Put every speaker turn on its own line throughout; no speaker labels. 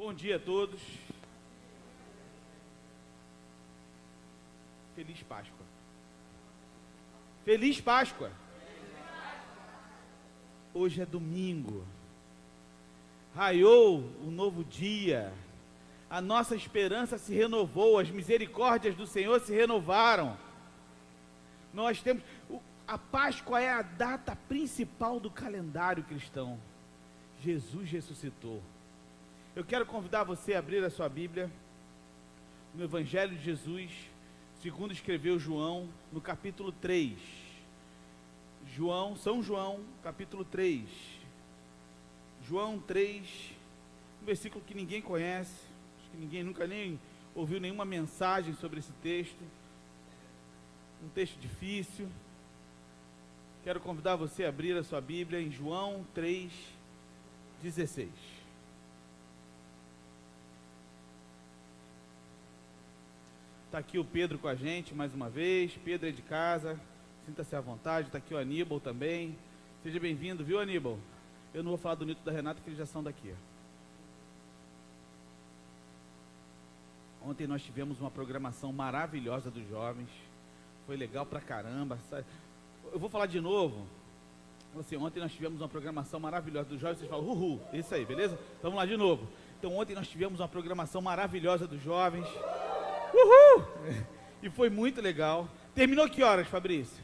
Bom dia a todos. Feliz Páscoa. Feliz Páscoa. Hoje é domingo. Raiou um novo dia. A nossa esperança se renovou, as misericórdias do Senhor se renovaram. Nós temos... A Páscoa é a data principal do calendário cristão. Jesus ressuscitou. Eu quero convidar você a abrir a sua Bíblia no Evangelho de Jesus, segundo escreveu João, no capítulo 3. São João, capítulo 3. João 3, um versículo que ninguém conhece, acho que ninguém nunca nem ouviu nenhuma mensagem sobre esse texto. Um texto difícil. Quero convidar você a abrir a sua Bíblia em João 3:16. Está aqui o Pedro com a gente mais uma vez. Pedro é de casa, sinta-se à vontade. Está aqui o Aníbal também. Seja bem-vindo, viu, Aníbal? Eu não vou falar do Nito e da Renata, que eles já são daqui. Ontem nós tivemos uma programação maravilhosa dos jovens. Foi legal pra caramba. Eu vou falar de novo. Assim, ontem nós tivemos uma programação maravilhosa dos jovens. Vocês falam, uhul, isso aí, beleza? Vamos lá de novo. Então ontem nós tivemos uma programação maravilhosa dos jovens. Uhul! E foi muito legal. Terminou que horas, Fabrício?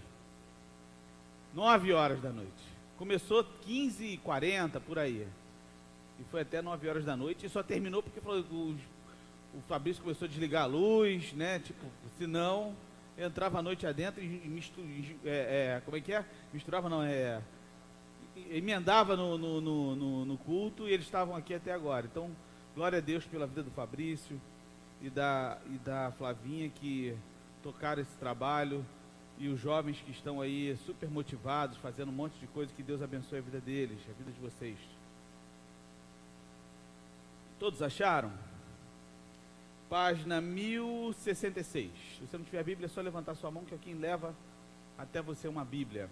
9 horas da noite. Começou 15h40, por aí. E foi até 9 horas da noite. E só terminou porque o Fabrício começou a desligar a luz, né? Tipo, senão entrava a noite adentro e como é que é? Misturava não, emendava no culto, e eles estavam aqui até agora. Então, glória a Deus pela vida do Fabrício e da Flavinha, que tocaram esse trabalho, e os jovens que estão aí super motivados, fazendo um monte de coisa. Que Deus abençoe a vida deles, a vida de vocês. Todos acharam? Página 1066. Se você não tiver a Bíblia, é só levantar sua mão, que alguém leva até você uma Bíblia.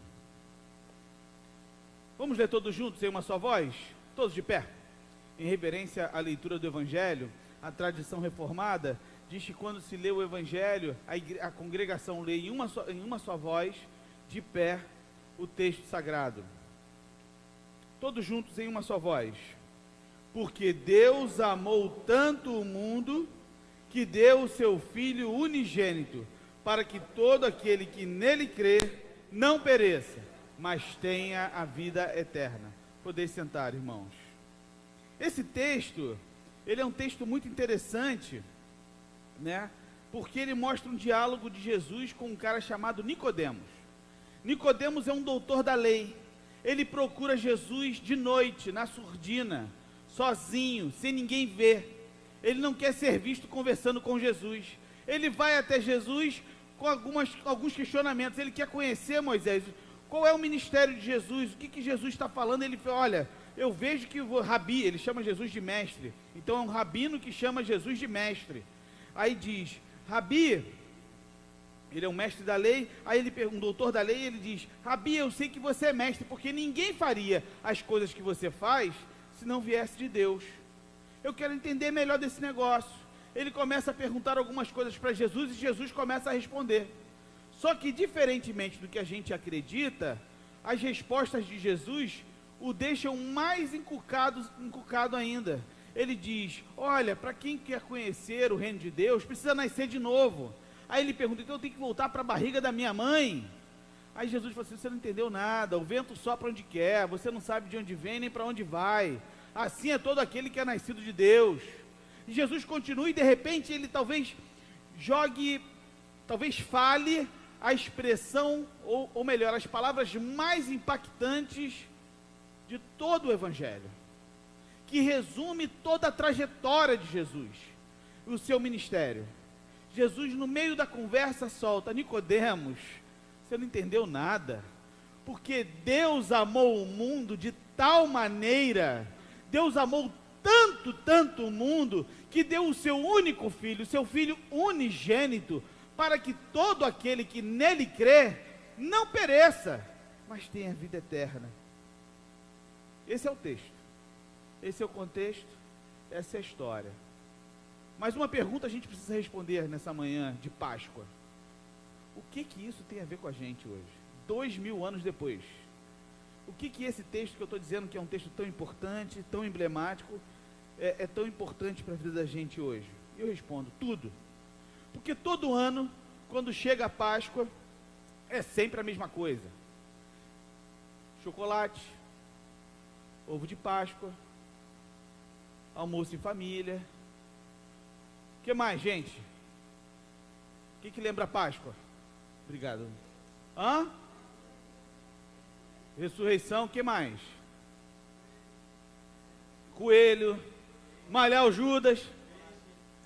Vamos ler todos juntos em uma só voz? Todos de pé. Em reverência à leitura do Evangelho, a tradição reformada diz que quando se lê o Evangelho, a congregação lê em uma só voz, de pé, o texto sagrado. Todos juntos em uma só voz. Porque Deus amou tanto o mundo, que deu o seu Filho unigênito, para que todo aquele que nele crê não pereça, mas tenha a vida eterna. Podeis sentar, irmãos. Esse texto, ele é um texto muito interessante, né? Porque ele mostra um diálogo de Jesus com um cara chamado Nicodemos. Nicodemos é um doutor da lei. Ele procura Jesus de noite, na surdina, sozinho, sem ninguém ver. Ele não quer ser visto conversando com Jesus. Ele vai até Jesus com alguns questionamentos. Ele quer conhecer, Moisés, qual é o ministério de Jesus, o que Jesus está falando. Ele fala, olha, eu vejo que o Rabi, ele chama Jesus de mestre, então é um rabino que chama Jesus de mestre. Aí diz, Rabi, ele é um mestre da lei. Aí um doutor da lei, ele diz, Rabi, eu sei que você é mestre, porque ninguém faria as coisas que você faz se não viesse de Deus. Eu quero entender melhor desse negócio. Ele começa a perguntar algumas coisas para Jesus, e Jesus começa a responder. Só que, diferentemente do que a gente acredita, as respostas de Jesus o deixam mais encucado ainda. Ele diz, olha, para quem quer conhecer o reino de Deus, precisa nascer de novo. Aí ele pergunta, então eu tenho que voltar para a barriga da minha mãe? Aí Jesus fala assim, você não entendeu nada, o vento sopra onde quer, você não sabe de onde vem nem para onde vai. Assim é todo aquele que é nascido de Deus. E Jesus continua, e de repente ele talvez fale a expressão, ou melhor, as palavras mais impactantes de todo o Evangelho, que resume toda a trajetória de Jesus, o seu ministério. Jesus, no meio da conversa, solta, Nicodemos, você não entendeu nada, porque Deus amou o mundo de tal maneira, Deus amou tanto o mundo, que deu o seu único filho, o seu filho unigênito, para que todo aquele que nele crê, não pereça, mas tenha vida eterna. Esse é o texto, esse é o contexto, Essa é a história. Mas uma pergunta a gente precisa responder nessa manhã de Páscoa. O que isso tem a ver com a gente hoje? 2000 anos depois. O que esse texto que eu estou dizendo que é um texto tão importante, tão emblemático, é tão importante para a vida da gente hoje? E eu respondo, tudo. Porque todo ano, quando chega a Páscoa, é sempre a mesma coisa. Chocolate, ovo de Páscoa, almoço em família. O que mais, gente? O que lembra a Páscoa? Obrigado. Ressurreição, o que mais? Coelho, malhar o Judas,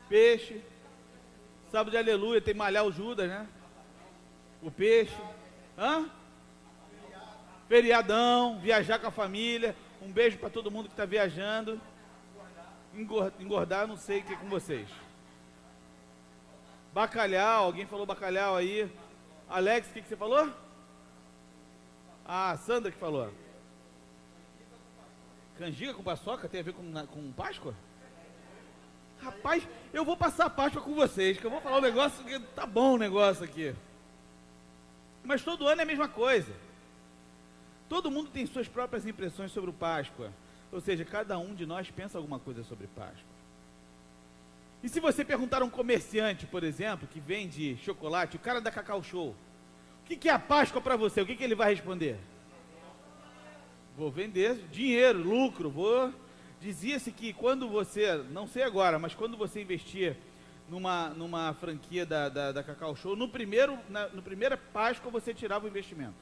peixe. Sábado de aleluia, tem malhar o Judas, né? O peixe. Feriadão, viajar com a família. Um beijo para todo mundo que está viajando. Engordar, não sei o que é com vocês. Bacalhau, alguém falou bacalhau aí. Alex, o que você falou? Sandra que falou. Canjica com paçoca tem a ver com Páscoa? Rapaz, eu vou passar a Páscoa com vocês, que eu vou falar um negócio que tá bom o negócio aqui. Mas todo ano é a mesma coisa. Todo mundo tem suas próprias impressões sobre o Páscoa. Ou seja, cada um de nós pensa alguma coisa sobre Páscoa. E se você perguntar a um comerciante, por exemplo, que vende chocolate, o cara da Cacau Show, o que é a Páscoa para você? O que ele vai responder? Vou vender dinheiro, lucro, Dizia-se que quando você, não sei agora, mas quando você investir numa franquia da Cacau Show, no primeira Páscoa você tirava o investimento.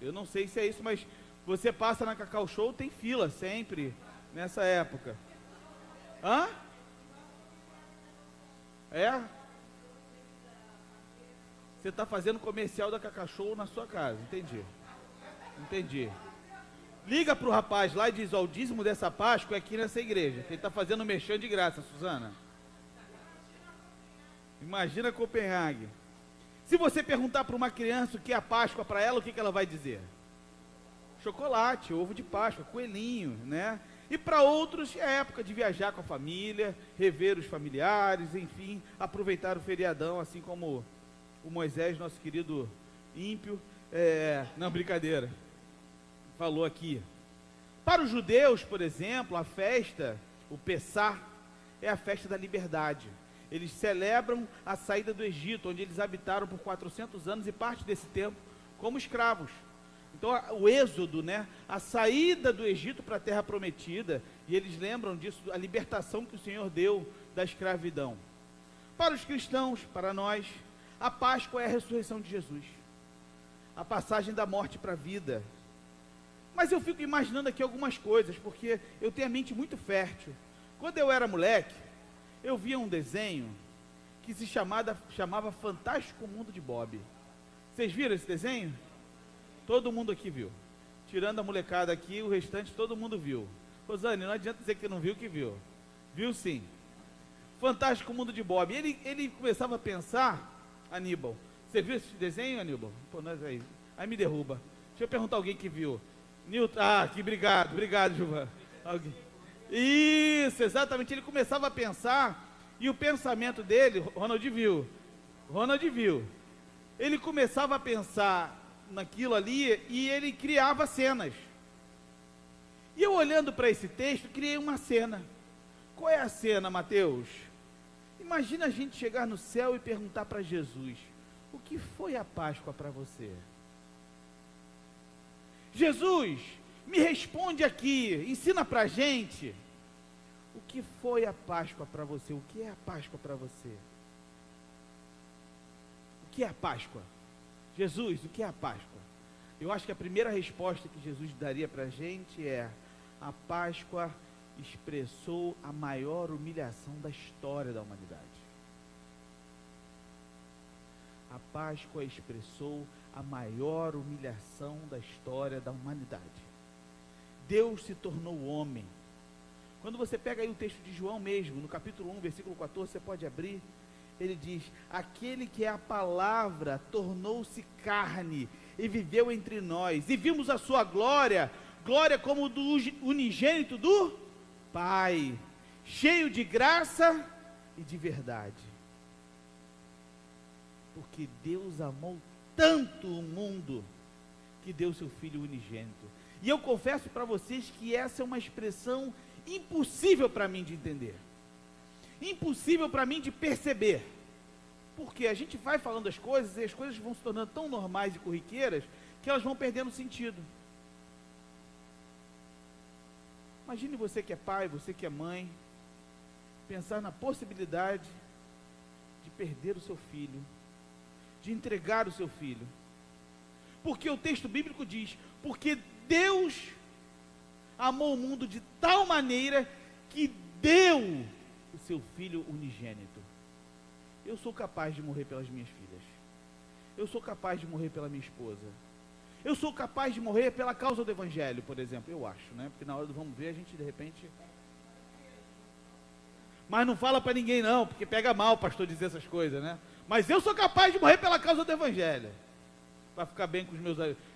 Eu não sei se é isso, mas você passa na Cacau Show, tem fila sempre, nessa época. Você está fazendo comercial da Cacau Show na sua casa, entendi. Liga para o rapaz lá e diz, o dízimo dessa Páscoa é aqui nessa igreja, que ele está fazendo merchan de graça, Suzana. Imagina Copenhague. Se você perguntar para uma criança o que é a Páscoa para ela, o que ela vai dizer? Chocolate, ovo de Páscoa, coelhinho, né? E para outros é época de viajar com a família, rever os familiares, enfim, aproveitar o feriadão, assim como o Moisés, nosso querido ímpio, não, brincadeira, falou aqui. Para os judeus, por exemplo, a festa, o Pessah, é a festa da liberdade. Eles celebram a saída do Egito, onde eles habitaram por 400 anos e parte desse tempo como escravos. Então, o êxodo, né, a saída do Egito para a terra prometida, e eles lembram disso, a libertação que o Senhor deu da escravidão. Para os cristãos, para nós, a Páscoa é a ressurreição de Jesus, a passagem da morte para a vida. Mas eu fico imaginando aqui algumas coisas, porque eu tenho a mente muito fértil. Quando eu era moleque, eu via um desenho que se chamava Fantástico Mundo de Bob. Vocês viram esse desenho? Todo mundo aqui viu. Tirando a molecada aqui, o restante todo mundo viu. Rosane, não adianta dizer que não viu, que viu. Viu sim. Fantástico Mundo de Bob. Ele começava a pensar, Aníbal. Você viu esse desenho, Aníbal? Pô, nós aí me derruba. Deixa eu perguntar alguém que viu. Newton, aqui, obrigado, Gilvan. Isso, exatamente. Ele começava a pensar, e o pensamento dele, Ronald viu. Ele começava a pensar naquilo ali e ele criava cenas. E eu olhando para esse texto, criei uma cena. Qual é a cena, Mateus? Imagina a gente chegar no céu e perguntar para Jesus: o que foi a Páscoa para você? Jesus, me responde aqui, ensina para a gente. O que foi a Páscoa para você? O que é a Páscoa para você? O que é a Páscoa? Jesus, o que é a Páscoa? Eu acho que a primeira resposta que Jesus daria para a gente é: a Páscoa expressou a maior humilhação da história da humanidade. A Páscoa expressou a maior humilhação da história da humanidade. Deus se tornou homem. Quando você pega aí o texto de João mesmo, no capítulo 1, versículo 14, você pode abrir, ele diz: aquele que é a palavra tornou-se carne e viveu entre nós, e vimos a sua glória, glória como do unigênito do Pai, cheio de graça e de verdade. Porque Deus amou tanto o mundo que deu seu Filho unigênito. E eu confesso para vocês que essa é uma expressão impossível para mim de entender. Impossível para mim de perceber. Porque a gente vai falando as coisas e as coisas vão se tornando tão normais e corriqueiras que elas vão perdendo sentido. Imagine você que é pai, você que é mãe, pensar na possibilidade de perder o seu filho, de entregar o seu filho. Porque o texto bíblico diz, porque Deus amou o mundo de tal maneira que deu o seu Filho unigênito. Eu sou capaz de morrer pelas minhas filhas. Eu sou capaz de morrer pela minha esposa. Eu sou capaz de morrer pela causa do Evangelho, por exemplo. Eu acho, né? Porque na hora do vamos ver, a gente de repente... Mas não fala para ninguém não, porque pega mal o pastor dizer essas coisas, né? Mas eu sou capaz de morrer pela causa do Evangelho. Vai ficar bem com os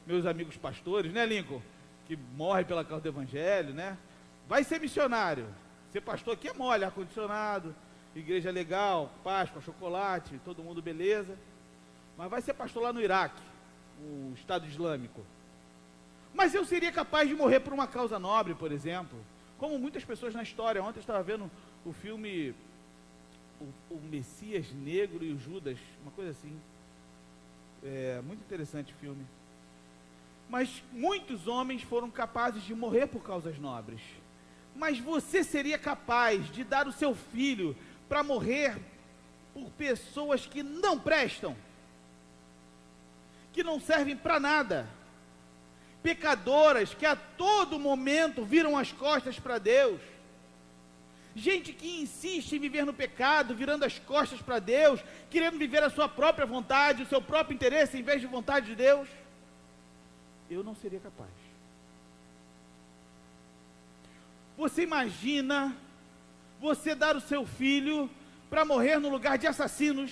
meus amigos pastores, né, Lincoln? Que morre pela causa do Evangelho, né? Vai ser missionário. Ser pastor aqui é mole, ar-condicionado, igreja legal, Páscoa, chocolate, todo mundo beleza. Mas vai ser pastor lá no Iraque, o Estado Islâmico. Mas eu seria capaz de morrer por uma causa nobre, por exemplo. Como muitas pessoas na história. Ontem eu estava vendo o filme o Messias Negro e o Judas, uma coisa assim. É muito interessante o filme. Mas muitos homens foram capazes de morrer por causas nobres. Mas você seria capaz de dar o seu filho para morrer por pessoas que não prestam, que não servem para nada, pecadoras que a todo momento viram as costas para Deus, gente que insiste em viver no pecado, virando as costas para Deus, querendo viver a sua própria vontade, o seu próprio interesse em vez de vontade de Deus? Eu não seria capaz. Você imagina você dar o seu filho para morrer no lugar de assassinos,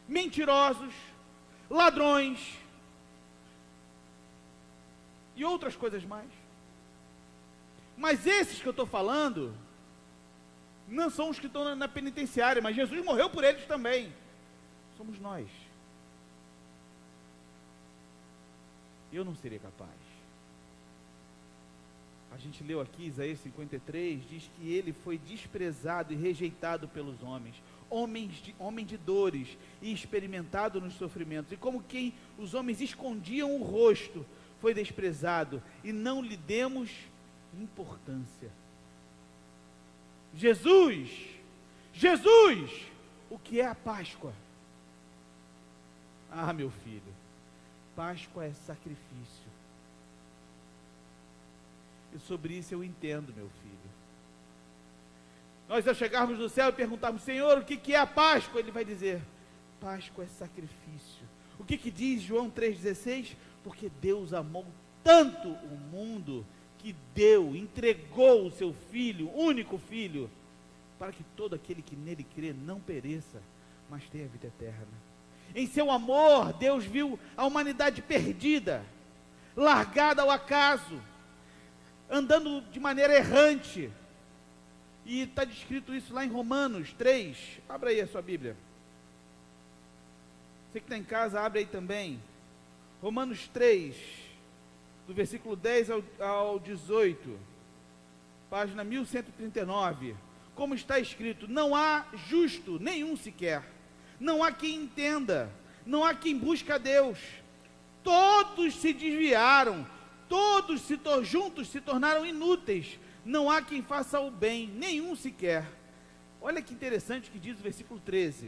mentirosos, ladrões e outras coisas mais? Mas esses que eu estou falando não são os que estão na penitenciária, mas Jesus morreu por eles também. Somos nós. Eu não seria capaz. A gente leu aqui Isaías 53, diz que ele foi desprezado e rejeitado pelos homens, homem de dores e experimentado nos sofrimentos, e como quem os homens escondiam o rosto, foi desprezado e não lhe demos importância. Jesus, o que é a Páscoa? Ah, meu filho, Páscoa é sacrifício. E sobre isso eu entendo, meu filho. Nós ao chegarmos no céu e perguntarmos, Senhor, o que é a Páscoa? Ele vai dizer, Páscoa é sacrifício. O que diz João 3,16? Porque Deus amou tanto o mundo que entregou o seu Filho, único Filho, para que todo aquele que nele crê não pereça, mas tenha vida eterna. Em seu amor, Deus viu a humanidade perdida, largada ao acaso, andando de maneira errante. E está descrito isso lá em Romanos 3. Abra aí a sua Bíblia. Você que está em casa, abre aí também. Romanos 3, do versículo 10 ao 18. Página 1139. Como está escrito, não há justo nenhum sequer. Não há quem entenda. Não há quem busque a Deus. Todos se desviaram. Todos juntos se tornaram inúteis. Não há quem faça o bem, nenhum sequer. Olha que interessante que diz o versículo 13.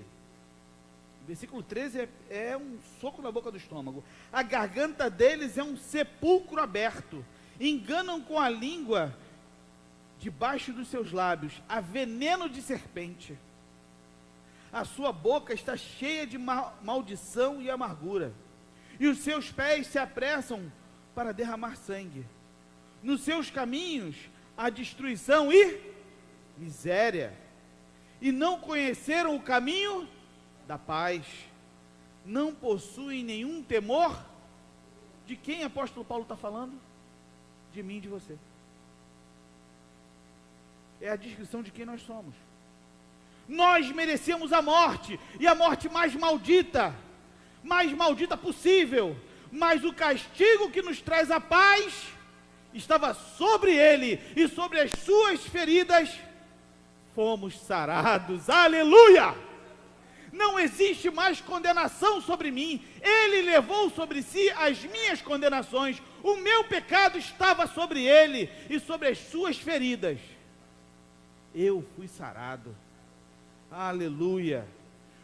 O versículo 13 é um soco na boca do estômago. A garganta deles é um sepulcro aberto. Enganam com a língua debaixo dos seus lábios. Há veneno de serpente. A sua boca está cheia de maldição e amargura. E os seus pés se apressam para derramar sangue. Nos seus caminhos há destruição e miséria. E não conheceram o caminho da paz. Não possuem nenhum temor. De quem o apóstolo Paulo está falando? de mim e de você. É a descrição de quem nós somos. Nós merecemos a morte, e a morte mais maldita possível, mas o castigo que nos traz a paz estava sobre ele, e sobre as suas feridas fomos sarados. Aleluia! Não existe mais condenação sobre mim. Ele levou sobre si as minhas condenações. O meu pecado estava sobre ele, e sobre as suas feridas eu fui sarado. Aleluia!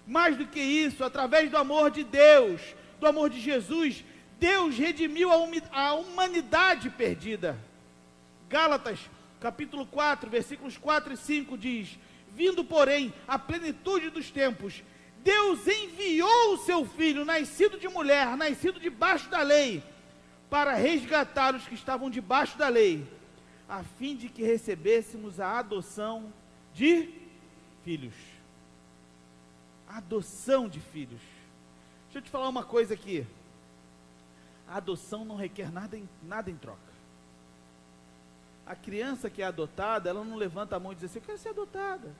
Mais do que isso, através do amor de Deus, do amor de Jesus, Deus redimiu a humanidade perdida. Gálatas, capítulo 4, versículos 4 e 5 diz: vindo, porém, a plenitude dos tempos, Deus enviou o seu Filho, nascido de mulher, nascido debaixo da lei, para resgatar os que estavam debaixo da lei, a fim de que recebêssemos a adoção de filhos. Adoção de filhos. Deixa eu te falar uma coisa aqui. A adoção não requer nada em troca. A criança que é adotada, ela não levanta a mão e diz assim: eu quero ser adotada.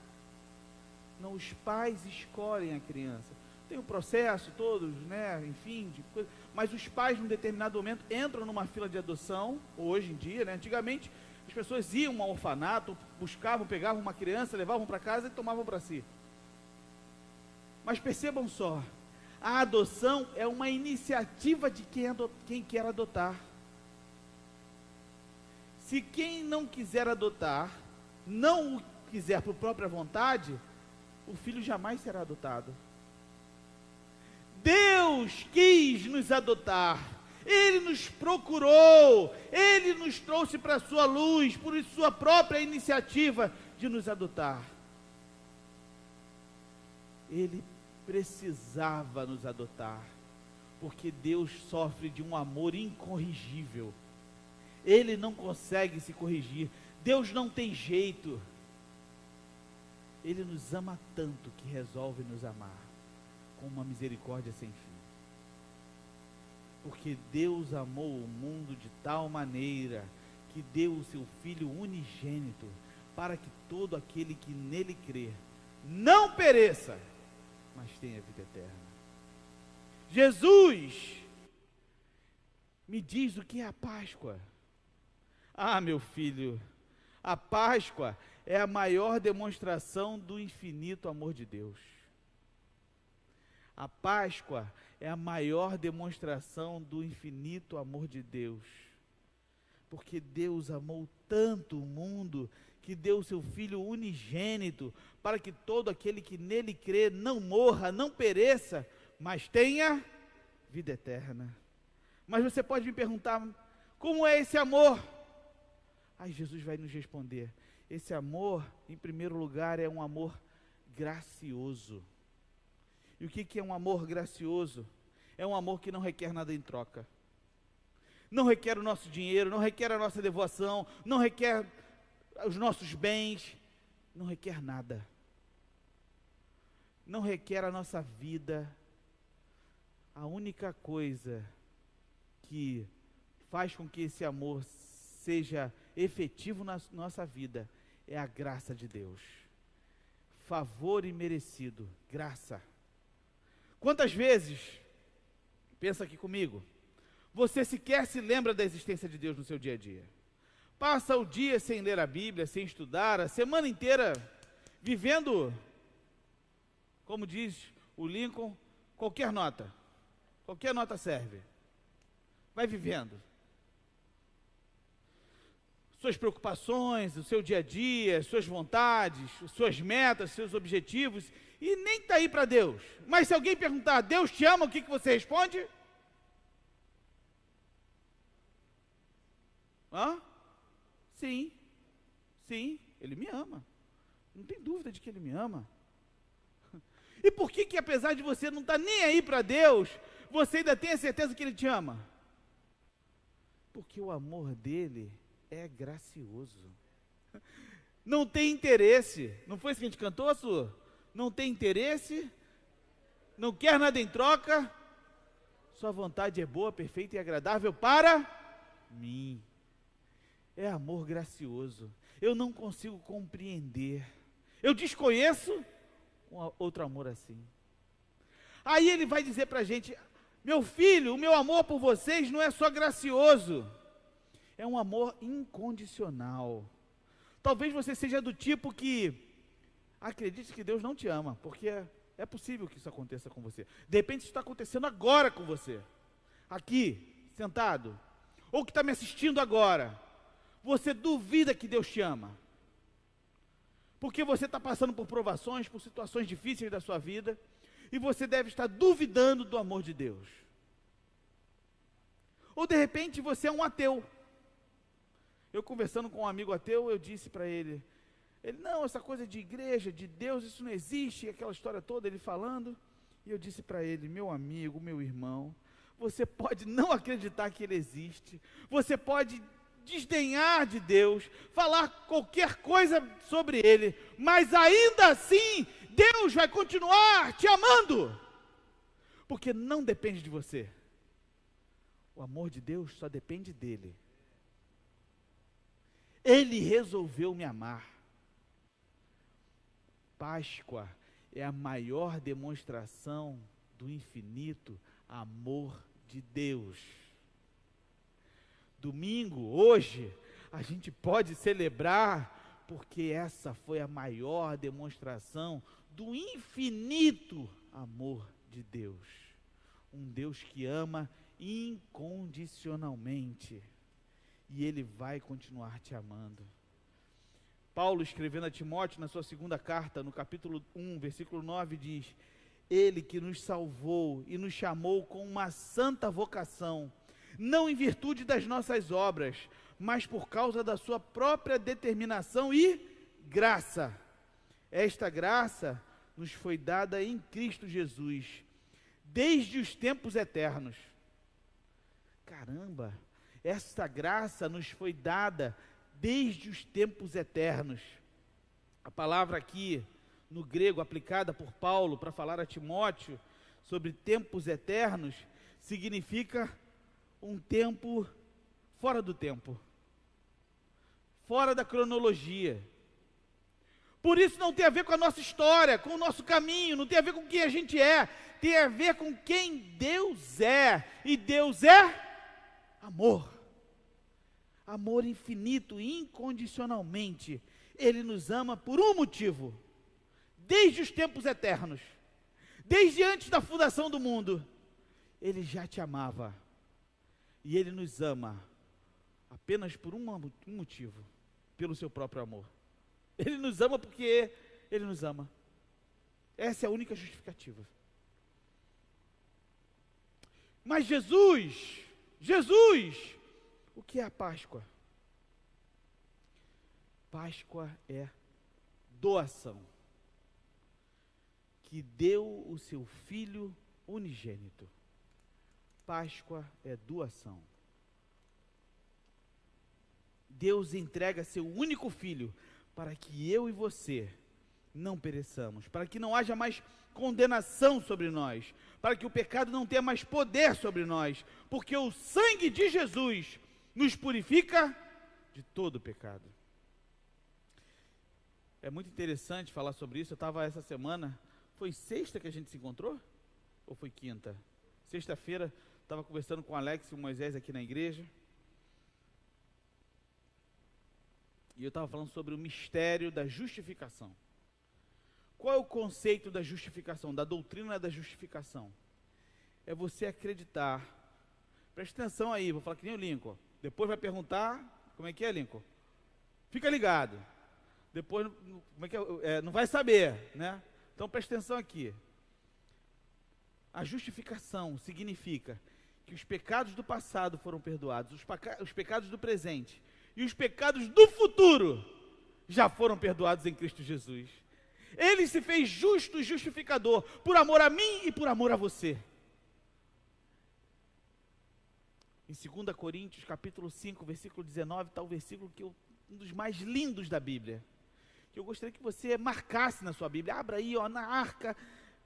Não, os pais escolhem a criança. Tem o processo todos, né, enfim, mas os pais, num determinado momento, entram numa fila de adoção, hoje em dia, né, antigamente, as pessoas iam ao orfanato, buscavam, pegavam uma criança, levavam para casa e tomavam para si. Mas percebam só, a adoção é uma iniciativa de quem quer adotar. Se quem não quiser adotar, não o quiser por própria vontade, o filho jamais será adotado. Deus quis nos adotar, Ele nos procurou, Ele nos trouxe para a sua luz, por sua própria iniciativa de nos adotar. Ele precisava nos adotar, porque Deus sofre de um amor incorrigível. Ele não consegue se corrigir, Deus não tem jeito. Ele nos ama tanto que resolve nos amar com uma misericórdia sem fim. Porque Deus amou o mundo de tal maneira que deu o seu Filho unigênito, para que todo aquele que nele crer não pereça, mas tenha vida eterna. Jesus me diz o que é a Páscoa. Ah, meu filho, a Páscoa é a maior demonstração do infinito amor de Deus. A Páscoa é a maior demonstração do infinito amor de Deus. Porque Deus amou tanto o mundo, que deu o seu Filho unigênito, para que todo aquele que nele crê não morra, não pereça, mas tenha vida eterna. Mas você pode me perguntar: como é esse amor? Aí Jesus vai nos responder: esse amor, em primeiro lugar, é um amor gracioso. E o que é um amor gracioso? É um amor que não requer nada em troca. Não requer o nosso dinheiro, não requer a nossa devoção, não requer os nossos bens, não requer nada. Não requer a nossa vida. A única coisa que faz com que esse amor seja efetivo na nossa vida é a graça de Deus. Favor imerecido, graça. Quantas vezes, pensa aqui comigo, você sequer se lembra da existência de Deus no seu dia a dia? Passa o dia sem ler a Bíblia, sem estudar, a semana inteira vivendo, como diz o Lincoln, qualquer nota serve. Vai vivendo. Suas preocupações, o seu dia a dia, suas vontades, suas metas, seus objetivos, e nem está aí para Deus. Mas se alguém perguntar: Deus te ama, o que você responde? Sim, Ele me ama. Não tem dúvida de que Ele me ama. E por que apesar de você não estar nem aí para Deus, você ainda tem a certeza que Ele te ama? Porque o amor dEle é gracioso. Não tem interesse. Não foi isso que a gente cantou, Su? Não tem interesse, não quer nada em troca, sua vontade é boa, perfeita e agradável para mim. é amor gracioso. Eu não consigo compreender. Eu desconheço outro amor assim. Aí ele vai dizer para a gente: meu filho, o meu amor por vocês não é só gracioso, é um amor incondicional. Talvez você seja do tipo que acredite que Deus não te ama, porque é possível que isso aconteça com você. De repente isso está acontecendo agora com você, aqui, sentado, ou que está me assistindo agora. Você duvida que Deus te ama, porque você está passando por provações, por situações difíceis da sua vida, e você deve estar duvidando do amor de Deus. Ou de repente você é um ateu. Eu conversando com um amigo ateu, eu disse para ele, não, essa coisa de igreja, de Deus, isso não existe, aquela história toda, ele falando, e eu disse para ele: meu amigo, meu irmão, você pode não acreditar que ele existe, você pode desdenhar de Deus, falar qualquer coisa sobre ele, mas ainda assim, Deus vai continuar te amando, porque não depende de você. O amor de Deus só depende dele. Ele resolveu me amar. Páscoa é a maior demonstração do infinito amor de Deus. Domingo, hoje, a gente pode celebrar, porque essa foi a maior demonstração do infinito amor de Deus. Um Deus que ama incondicionalmente, e Ele vai continuar te amando. Paulo, escrevendo a Timóteo, na sua segunda carta, no capítulo 1, versículo 9, diz: Ele que nos salvou e nos chamou com uma santa vocação, não em virtude das nossas obras, mas por causa da sua própria determinação e graça. Esta graça nos foi dada em Cristo Jesus, desde os tempos eternos. Caramba, esta graça nos foi dada desde os tempos eternos. A palavra aqui, no grego, aplicada por Paulo para falar a Timóteo sobre tempos eternos, significa um tempo fora do tempo, fora da cronologia. Por isso não tem a ver com a nossa história, com o nosso caminho, não tem a ver com quem a gente é, tem a ver com quem Deus é, e Deus é amor. Amor infinito, incondicionalmente. Ele nos ama por um motivo, desde os tempos eternos, desde antes da fundação do mundo, Ele já te amava, e Ele nos ama apenas por um motivo, pelo seu próprio amor. Ele nos ama porque Ele nos ama. Essa é a única justificativa. Mas Jesus, o que é a Páscoa? Páscoa é doação, que deu o seu Filho unigênito. Páscoa é doação. Deus entrega seu único Filho para que eu e você não pereçamos, para que não haja mais condenação sobre nós, para que o pecado não tenha mais poder sobre nós, porque o sangue de Jesus nos purifica de todo o pecado. É muito interessante falar sobre isso. Eu estava essa semana, foi sexta que a gente se encontrou? Ou foi quinta? Sexta-feira, estava conversando com o Alex e o Moisés aqui na igreja, e eu estava falando sobre o mistério da justificação. Qual é o conceito da justificação, da doutrina da justificação? É você acreditar, presta atenção aí, vou falar que nem o Lincoln, depois vai perguntar, como é que é, Lincoln? Fica ligado, depois, como é que é? Não vai saber, né? Então presta atenção aqui. A justificação significa que os pecados do passado foram perdoados, os pecados do presente e os pecados do futuro já foram perdoados em Cristo Jesus. Ele se fez justo e justificador, por amor a mim e por amor a você. Em 2 Coríntios, capítulo 5, versículo 19, está o versículo um dos mais lindos da Bíblia, que eu gostaria que você marcasse na sua Bíblia. Abra aí, ó, na arca,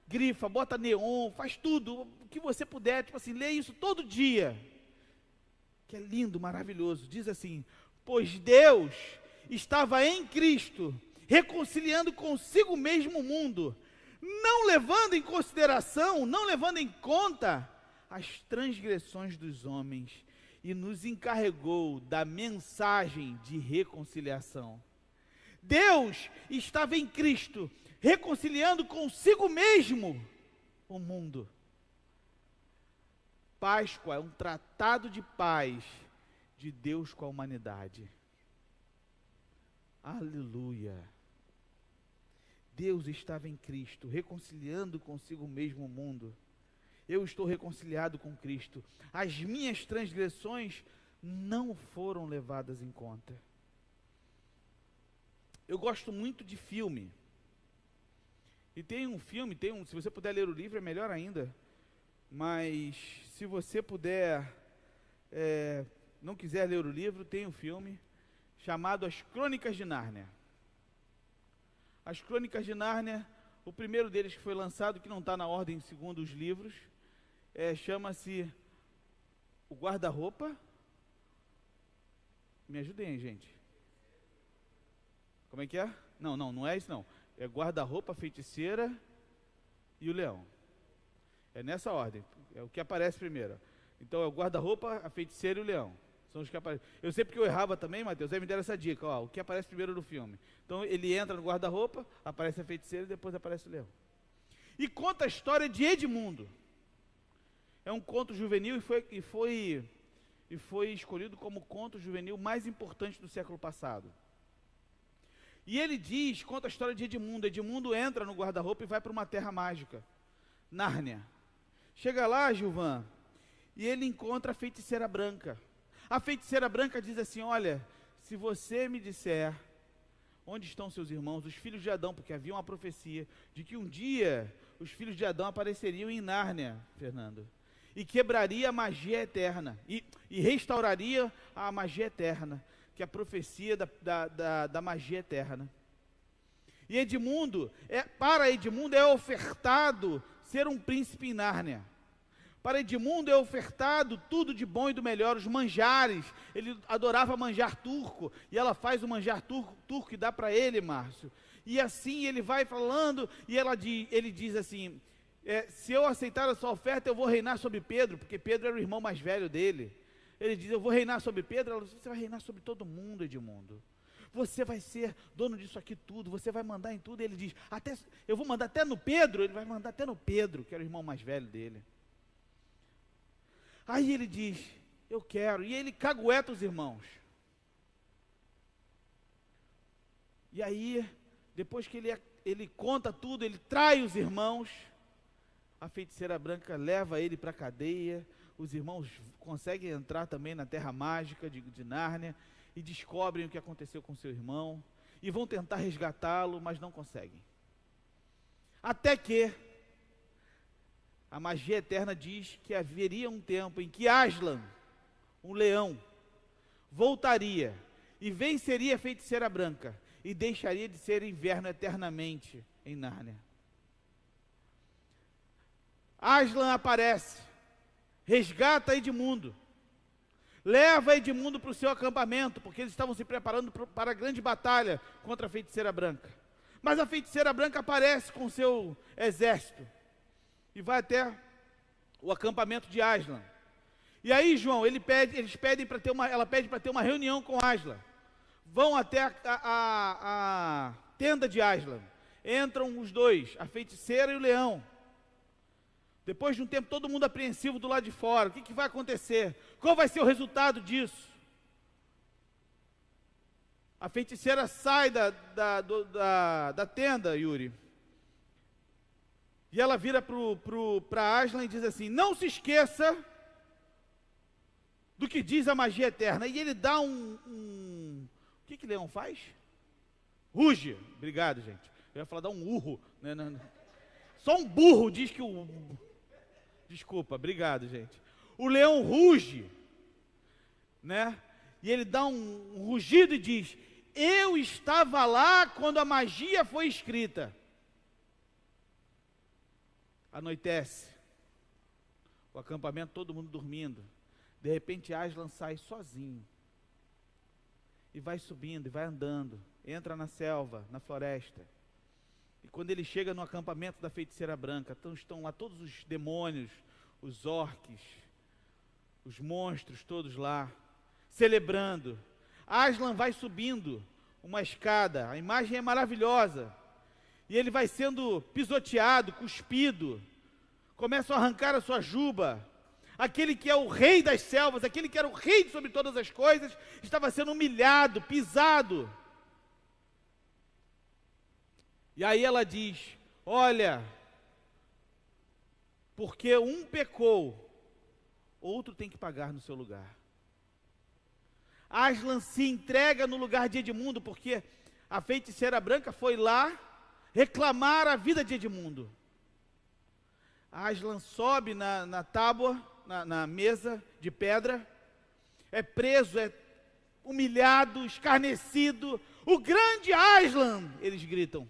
grifa, bota neon, faz tudo, o que você puder, tipo assim, lê isso todo dia, que é lindo, maravilhoso. Diz assim: Pois Deus estava em Cristo, reconciliando consigo mesmo o mundo, não levando em consideração, não levando em conta as transgressões dos homens, e nos encarregou da mensagem de reconciliação. Deus estava em Cristo, reconciliando consigo mesmo o mundo. Páscoa é um tratado de paz de Deus com a humanidade. Aleluia. Deus estava em Cristo, reconciliando consigo mesmo o mundo. Eu estou reconciliado com Cristo. As minhas transgressões não foram levadas em conta. Eu gosto muito de filme. E tem um filme, se você puder ler o livro é melhor ainda. Mas se você puder, não quiser ler o livro, tem um filme chamado As Crônicas de Nárnia. As Crônicas de Nárnia, o primeiro deles que foi lançado, que não está na ordem segundo os livros, chama-se O Guarda-Roupa. Me ajudem aí, gente. Como é que é? Não é isso não. É Guarda-Roupa, Feiticeira e o Leão. É nessa ordem, é o que aparece primeiro. Então é o Guarda-Roupa, a Feiticeira e o Leão. São os que aparecem. Eu sei porque eu errava também, Mateus, aí me deram essa dica, ó, o que aparece primeiro no filme. Então ele entra no Guarda-Roupa, aparece a Feiticeira e depois aparece o Leão. E conta a história de Edmundo. É um conto juvenil e foi escolhido como o conto juvenil mais importante do século passado. E ele conta a história de Edmundo. Edmundo entra no guarda-roupa e vai para uma terra mágica, Nárnia. Chega lá, Gilvan, e ele encontra a feiticeira branca. A feiticeira branca diz assim: olha, se você me disser onde estão seus irmãos, os filhos de Adão, porque havia uma profecia de que um dia os filhos de Adão apareceriam em Nárnia, Fernando, e quebraria a magia eterna, e restauraria a magia eterna, que é a profecia da magia eterna. E Edmundo, para Edmundo é ofertado ser um príncipe em Nárnia. Para Edmundo é ofertado tudo de bom e do melhor, os manjares. Ele adorava manjar turco, e ela faz o manjar turco e dá para ele, Márcio. E assim ele vai falando, e ele diz assim: se eu aceitar a sua oferta, eu vou reinar sobre Pedro, porque Pedro era o irmão mais velho dele. Ele diz: eu vou reinar sobre Pedro. Ela diz: você vai reinar sobre todo mundo, Edmundo. Você vai ser dono disso aqui tudo, você vai mandar em tudo. Ele diz: eu vou mandar até no Pedro. Ele vai mandar até no Pedro, que era o irmão mais velho dele. Aí ele diz: eu quero. E ele cagueta os irmãos. E aí, depois que ele conta tudo, ele trai os irmãos. A feiticeira branca leva ele para a cadeia. Os irmãos conseguem entrar também na terra mágica de Nárnia e descobrem o que aconteceu com seu irmão e vão tentar resgatá-lo, mas não conseguem. Até que a magia eterna diz que haveria um tempo em que Aslan, um leão, voltaria e venceria a feiticeira branca e deixaria de ser inverno eternamente em Nárnia. Aslan aparece, resgata Edmundo, leva Edmundo para o seu acampamento, porque eles estavam se preparando para a grande batalha contra a feiticeira branca. Mas a feiticeira branca aparece com seu exército e vai até o acampamento de Aslan. E aí, João, ela pede para ter uma reunião com Aslan. Vão até a tenda de Aslan. Entram os dois, a feiticeira e o leão. Depois de um tempo, todo mundo apreensivo do lado de fora. O que vai acontecer? Qual vai ser o resultado disso? A feiticeira sai da tenda, Yuri. E ela vira para Aslan e diz assim: não se esqueça do que diz a magia eterna. E ele dá o que leão faz? Ruge. Obrigado, gente. Eu ia falar dar um urro. Né? Só um burro diz que o... Desculpa, obrigado, gente. O leão ruge, né? E ele dá um rugido e diz: eu estava lá quando a magia foi escrita. Anoitece. O acampamento, todo mundo dormindo. De repente, Aslan sai sozinho. e vai subindo, e vai andando, entra na selva, na floresta. E quando ele chega no acampamento da feiticeira branca, então estão lá todos os demônios, os orques, os monstros todos lá, celebrando. Aslan vai subindo uma escada, a imagem é maravilhosa, e ele vai sendo pisoteado, cuspido, começam a arrancar a sua juba. Aquele que é o rei das selvas, aquele que era o rei sobre todas as coisas, estava sendo humilhado, pisado. E aí ela diz: olha, porque um pecou, outro tem que pagar no seu lugar. Aslan se entrega no lugar de Edmundo, porque a feiticeira branca foi lá reclamar a vida de Edmundo. Aslan sobe na tábua, na mesa de pedra, é preso, é humilhado, escarnecido. O grande Aslan, eles gritam,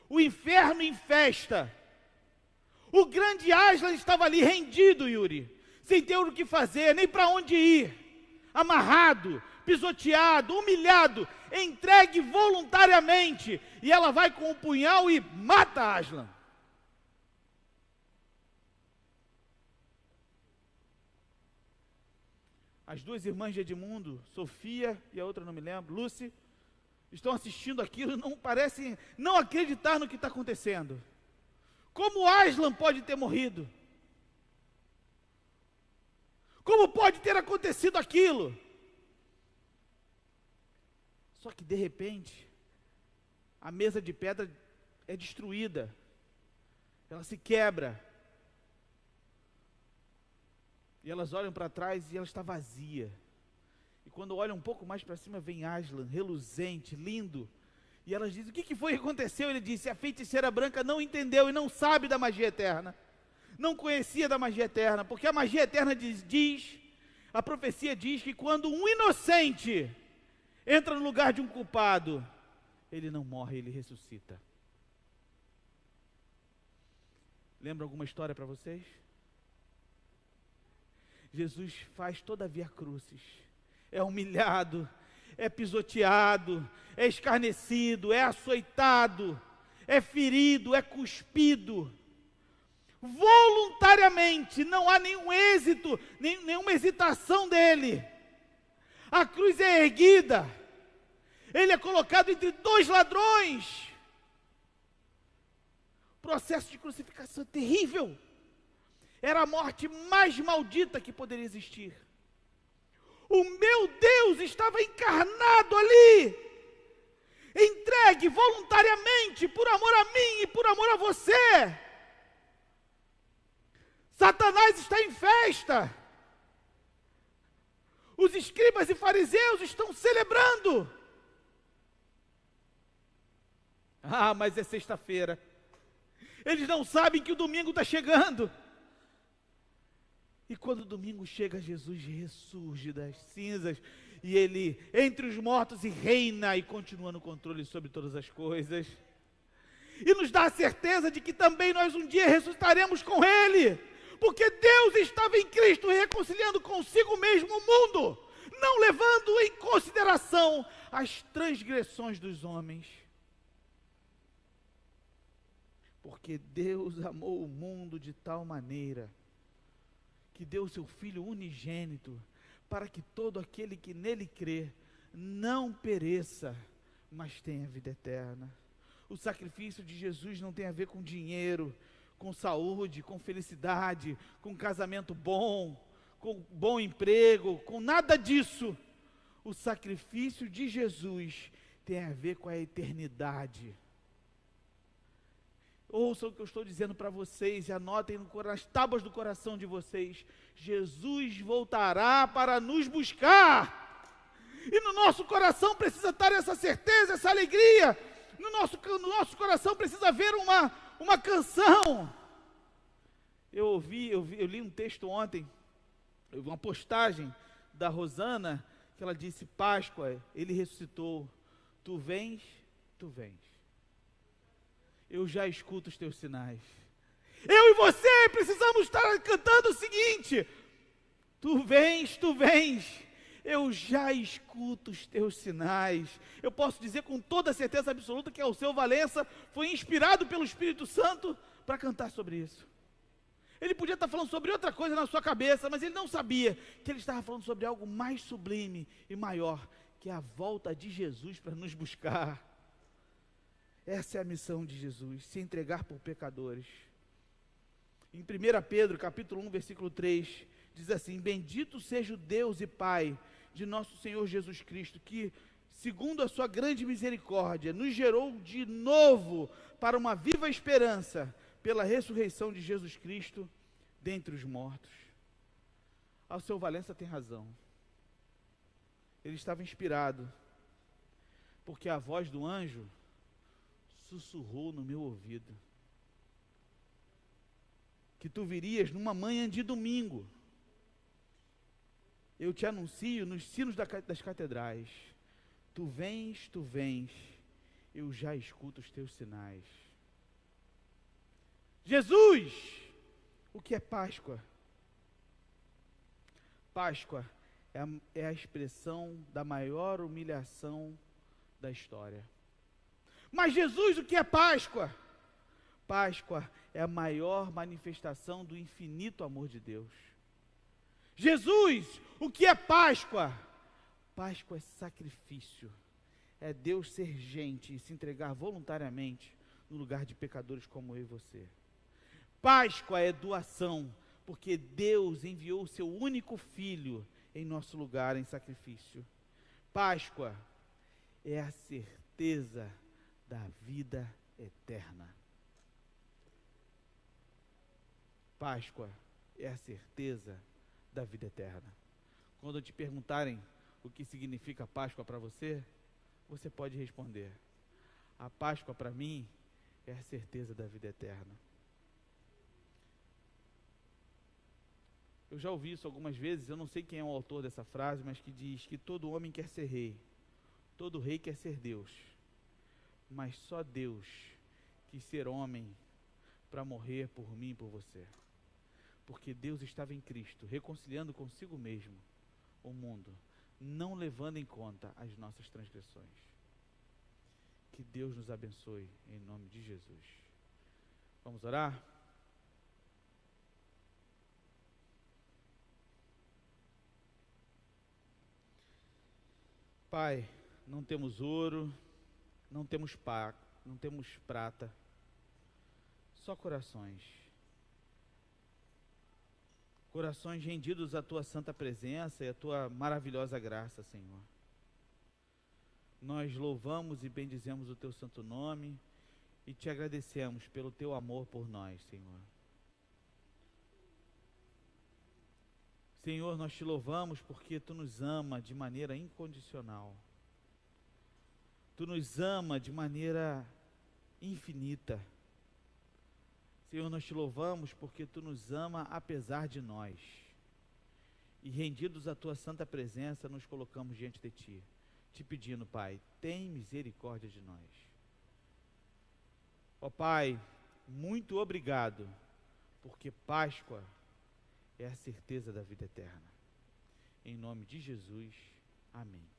o inferno em festa. O grande Aslan estava ali rendido, Yuri, sem ter o que fazer, nem para onde ir, amarrado, pisoteado, humilhado, entregue voluntariamente, e ela vai com o punhal e mata Aslan. As duas irmãs de Edmundo, Sofia e a outra não me lembro, Lucy, estão assistindo aquilo e não parecem não acreditar no que está acontecendo. Como Aslan pode ter morrido? Como pode ter acontecido aquilo? Só que de repente, a mesa de pedra é destruída, ela se quebra, e elas olham para trás e ela está vazia. E quando olham um pouco mais para cima, vem Aslan, reluzente, lindo. E elas dizem: o que foi que aconteceu? Ele disse: a feiticeira branca não entendeu e não sabe da magia eterna. Não conhecia da magia eterna, porque a magia eterna diz, a profecia diz que quando um inocente entra no lugar de um culpado, ele não morre, ele ressuscita. Lembra alguma história para vocês? Jesus faz toda a via crucis, é humilhado, é pisoteado, é escarnecido, é açoitado, é ferido, é cuspido, voluntariamente, não há nenhum êxito, nenhuma hesitação dele. A cruz é erguida, ele é colocado entre dois ladrões. O processo de crucificação é terrível. Era a morte mais maldita que poderia existir. O meu Deus estava encarnado ali, entregue voluntariamente, por amor a mim e por amor a você. Satanás está em festa. Os escribas e fariseus estão celebrando. Ah, mas é sexta-feira. Eles não sabem que o domingo está chegando. E quando o domingo chega, Jesus ressurge das cinzas, e ele entre os mortos e reina, e continua no controle sobre todas as coisas, e nos dá a certeza de que também nós um dia ressuscitaremos com ele, porque Deus estava em Cristo reconciliando consigo mesmo o mundo, não levando em consideração as transgressões dos homens, porque Deus amou o mundo de tal maneira que deu o seu Filho unigênito, para que todo aquele que nele crê, não pereça, mas tenha vida eterna. O sacrifício de Jesus não tem a ver com dinheiro, com saúde, com felicidade, com casamento bom, com bom emprego, com nada disso. O sacrifício de Jesus tem a ver com a eternidade. Ouçam o que eu estou dizendo para vocês e anotem nas tábuas do coração de vocês. Jesus voltará para nos buscar. E no nosso coração precisa estar essa certeza, essa alegria. No nosso coração precisa haver uma canção. Eu li um texto ontem, eu vi uma postagem da Rosana, que ela disse: Páscoa, ele ressuscitou. Tu vens, tu vens. Eu já escuto os teus sinais. Eu e você precisamos estar cantando o seguinte: tu vens, eu já escuto os teus sinais. Eu posso dizer com toda certeza absoluta que Alceu Valença foi inspirado pelo Espírito Santo para cantar sobre isso. Ele podia estar falando sobre outra coisa na sua cabeça, mas ele não sabia que ele estava falando sobre algo mais sublime e maior, que é a volta de Jesus para nos buscar. Essa é a missão de Jesus, se entregar por pecadores. Em 1 Pedro, capítulo 1, versículo 3, diz assim: bendito seja o Deus e Pai de nosso Senhor Jesus Cristo, que, segundo a sua grande misericórdia, nos gerou de novo para uma viva esperança, pela ressurreição de Jesus Cristo dentre os mortos. Alceu Valença tem razão. Ele estava inspirado, porque a voz do anjo sussurrou no meu ouvido que tu virias numa manhã de domingo. Eu te anuncio nos sinos das catedrais. Tu vens, eu já escuto os teus sinais. Jesus, o que é Páscoa? Páscoa é a expressão da maior humilhação da história. Mas Jesus, o que é Páscoa? Páscoa é a maior manifestação do infinito amor de Deus. Jesus, o que é Páscoa? Páscoa é sacrifício. É Deus ser gente e se entregar voluntariamente no lugar de pecadores como eu e você. Páscoa é doação, porque Deus enviou o seu único filho em nosso lugar em sacrifício. Páscoa é a certeza da vida eterna. Páscoa é a certeza da vida eterna. Quando te perguntarem o que significa Páscoa para você, você pode responder: a Páscoa para mim é a certeza da vida eterna. Eu já ouvi isso algumas vezes, eu não sei quem é o autor dessa frase, mas que diz que todo homem quer ser rei, todo rei quer ser Deus, mas só Deus quis ser homem para morrer por mim e por você. Porque Deus estava em Cristo, reconciliando consigo mesmo o mundo, não levando em conta as nossas transgressões. Que Deus nos abençoe, em nome de Jesus. Vamos orar? Pai, não temos ouro, não temos prata, só corações. Corações rendidos à Tua santa presença e à Tua maravilhosa graça, Senhor. Nós louvamos e bendizemos o Teu santo nome e Te agradecemos pelo Teu amor por nós, Senhor. Senhor, nós Te louvamos porque Tu nos ama de maneira incondicional. Tu nos ama de maneira infinita. Senhor, nós Te louvamos porque Tu nos ama apesar de nós. E rendidos à Tua santa presença, nos colocamos diante de Ti, Te pedindo, Pai, tem misericórdia de nós. Ó Pai, muito obrigado, porque Páscoa é a certeza da vida eterna. Em nome de Jesus, amém.